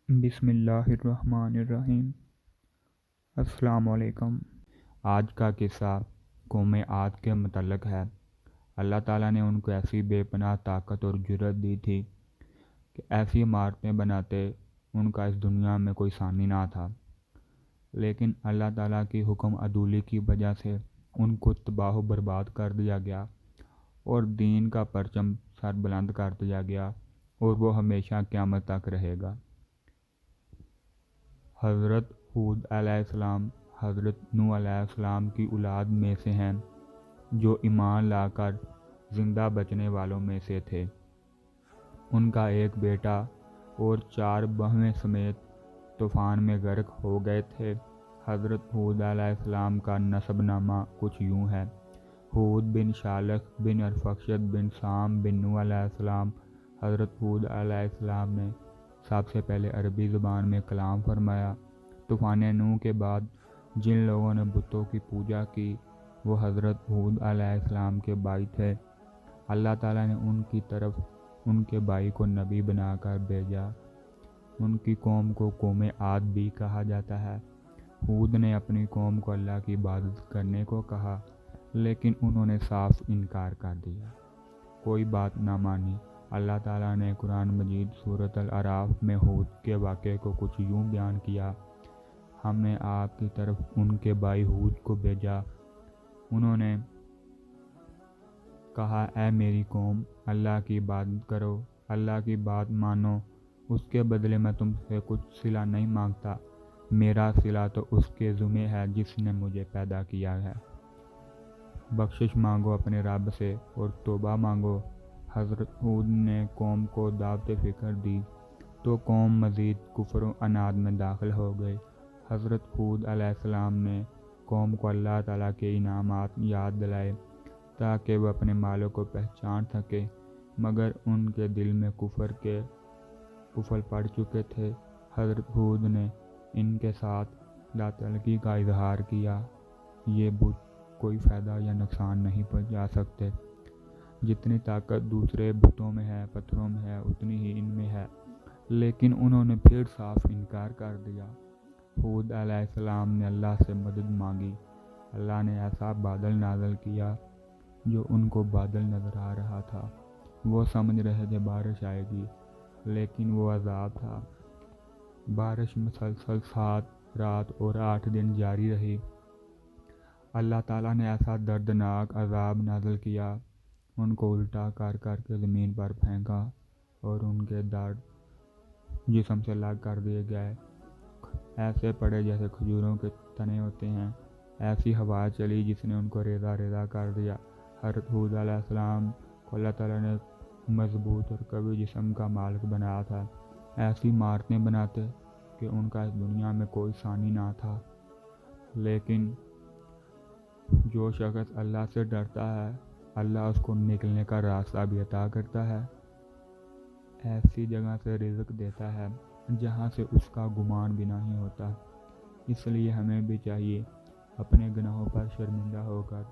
بسم اللہ الرحمن الرحیم۔ السلام علیکم۔ آج کا قصہ قوم عاد کے متعلق ہے۔ اللہ تعالیٰ نے ان کو ایسی بے پناہ طاقت اور جرأت دی تھی کہ ایسی عمارتیں بناتے ان کا اس دنیا میں کوئی ثانی نہ تھا، لیکن اللہ تعالیٰ کی حکم عدولی کی وجہ سے ان کو تباہ و برباد کر دیا گیا اور دین کا پرچم سر بلند کر دیا گیا، اور وہ ہمیشہ قیامت تک رہے گا۔ حضرت ہود علیہ السلام حضرت نوح علیہ السلام کی اولاد میں سے ہیں، جو ایمان لا کر زندہ بچنے والوں میں سے تھے۔ ان کا ایک بیٹا اور 4 بہنیں سمیت طوفان میں غرق ہو گئے تھے۔ حضرت ہود علیہ السلام کا نسب نامہ کچھ یوں ہے: ہود بن شالخ بن ارفخشد بن سام بن نوح علیہ السلام۔ حضرت ہود علیہ السلام نے سب سے پہلے عربی زبان میں کلام فرمایا۔ طوفان نوح کے بعد جن لوگوں نے بتوں کی پوجا کی وہ حضرت ہود علیہ السلام کے بھائی تھے۔ اللہ تعالیٰ نے ان کی طرف ان کے بھائی کو نبی بنا کر بھیجا۔ ان کی قوم کو قوم عاد بھی کہا جاتا ہے۔ ہود نے اپنی قوم کو اللہ کی عبادت کرنے کو کہا، لیکن انہوں نے صاف انکار کر دیا، کوئی بات نہ مانی۔ اللہ تعالیٰ نے قرآن مجید سورۃ الاعراف میں ہود کے واقعے کو کچھ یوں بیان کیا: ہم نے آپ کی طرف ان کے بھائی ہود کو بھیجا۔ انہوں نے کہا، اے میری قوم، اللہ کی عبادت کرو، اللہ کی بات مانو، اس کے بدلے میں تم سے کچھ صلہ نہیں مانگتا۔ میرا صلہ تو اس کے ذمہ ہے جس نے مجھے پیدا کیا ہے۔ بخشش مانگو اپنے رب سے اور توبہ مانگو۔ حضرت ہود نے قوم کو دعوت فکر دی تو قوم مزید کفر و عناد میں داخل ہو گئی۔ حضرت ہود علیہ السلام نے قوم کو اللہ تعالیٰ کے انعامات یاد دلائے تاکہ وہ اپنے مالوں کو پہچان سکے، مگر ان کے دل میں کفر کے قفل پڑ چکے تھے۔ حضرت ہود نے ان کے ساتھ لاطلقی کا اظہار کیا: یہ بت کوئی فائدہ یا نقصان نہیں پہنچا سکتے، جتنی طاقت دوسرے بتوں میں ہے، پتھروں میں ہے، اتنی ہی ان میں ہے۔ لیکن انہوں نے پھر صاف انکار کر دیا۔ ہود علیہ السلام نے اللہ سے مدد مانگی۔ اللہ نے ایسا بادل نازل کیا جو ان کو بادل نظر آ رہا تھا۔ وہ سمجھ رہے تھے بارش آئے گی، لیکن وہ عذاب تھا۔ بارش مسلسل 7 رات اور 8 دن جاری رہی۔ اللہ تعالیٰ نے ایسا دردناک عذاب نازل کیا، ان کو الٹا کر کر کے زمین پر پھینکا اور ان کے درد جسم سے الگ کر دیے گئے، ایسے پڑے جیسے کھجوروں کے تنے ہوتے ہیں۔ ایسی ہوا چلی جس نے ان کو ریزہ ریزہ کر دیا۔ حضرت ہود علیہ السلام کو اللہ تعالیٰ نے مضبوط اور قوی جسم کا مالک بنایا تھا، ایسی عمارتیں بناتے کہ ان کا اس دنیا میں کوئی ثانی نہ تھا۔ لیکن جو شخص اللہ سے ڈرتا ہے، اللہ اس کو نکلنے کا راستہ بھی عطا کرتا ہے، ایسی جگہ سے رزق دیتا ہے جہاں سے اس کا گمان بھی نہیں ہوتا۔ اس لیے ہمیں بھی چاہیے اپنے گناہوں پر شرمندہ ہو کر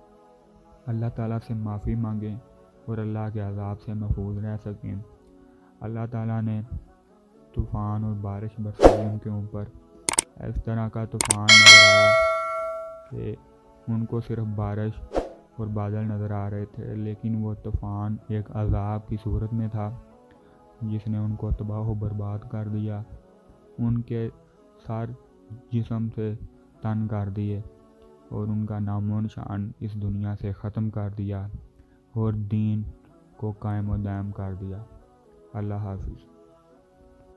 اللہ تعالیٰ سے معافی مانگیں اور اللہ کے عذاب سے محفوظ رہ سکیں۔ اللہ تعالیٰ نے طوفان اور بارش برسائی ان کے اوپر۔ اس طرح کا طوفان نظر آیا کہ ان کو صرف بارش اور بادل نظر آ رہے تھے، لیکن وہ طوفان ایک عذاب کی صورت میں تھا جس نے ان کو تباہ و برباد کر دیا، ان کے سر جسم سے تن کر دیے اور ان کا نام و نشان اس دنیا سے ختم کر دیا اور دین کو قائم و دائم کر دیا۔ اللہ حافظ۔